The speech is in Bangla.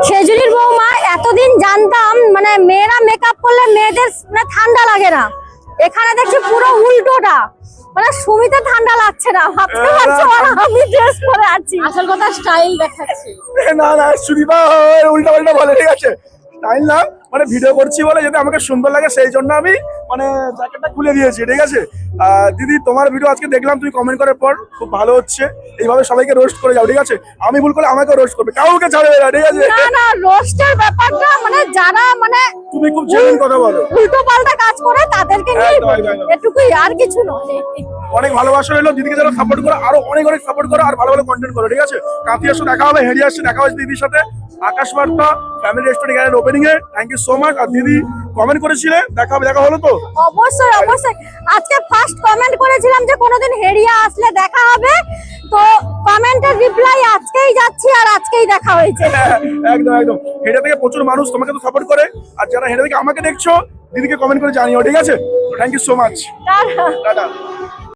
খেজুরির বৌমা এতদিন জানতাম মানে মেয়েরা মেকআপ করলে মেয়েদের মানে ঠান্ডা লাগে না, এখানে দেখছি পুরো উল্টোটা, মানে সুমিতে ঠান্ডা লাগছে না, ভাবতে পারছো আমি ড্রেস পরে আছি। আসল কথা স্টাইল দেখাচ্ছি। না না সুদীপা উল্টা পাল্টা বলে, ঠিক আছে? স্টাইল না, মানে ভিডিও করছি বলে যদি আমাকে সুন্দর লাগে সেই জন্য আমি মানে জ্যাকেটটা খুলে দিয়েছি, ঠিক আছে? দিদি তোমার ভিডিও আজকে দেখলাম, তুমি কমেন্ট করার পর খুব ভালো হচ্ছে, এইভাবে সবাইকে রোস্ট করে যাও, ঠিক আছে? আমি ভুল করলে আমাকে রোস্ট করবে, কাউকে ছাড়বে না, ঠিক আছে? না না, রোস্টের ব্যাপারটা মানে যারা মানে তুমি খুব জেনুইন কথা বলো, উল্টো পাল্টা কাজ করে তাদেরকে নিয়ে এটুকুই, আর কিছু নয়। অনেক ভালোবাসা রইলো, দিদিকে যারা সাপোর্ট করো আরো অনেক অনেক সাপোর্ট করো, আর ভালো ভালো কন্টেন্ট করো, ঠিক আছে? কাঁথি আসো, দেখা হবে, হেরি আসছে দেখা হচ্ছে দিদির সাথে Akash Barta family restaurant grand opening এ। Thank you so much. আর দিদি কমেন্ট করেছিলে, দেখা হবে, দেখা হলো তো? অবশ্যই অবশ্যই, আজকে ফার্স্ট কমেন্ট করেছিলাম যে কোনোদিন হেরিয়া আসলে দেখা হবে, তো কমেন্টের রিপ্লাই আজকেই যাচ্ছি আর আজকেই দেখা হয়েছে। একদম একদম, হেডা থেকে প্রচুর মানুষ তোমাকে তো সাপোর্ট করে, আর যারা হেডা থেকে আমাকে দেখছো দিদিকে কমেন্ট করে জানিও, ঠিক আছে? Thank you so much, tata. Tata.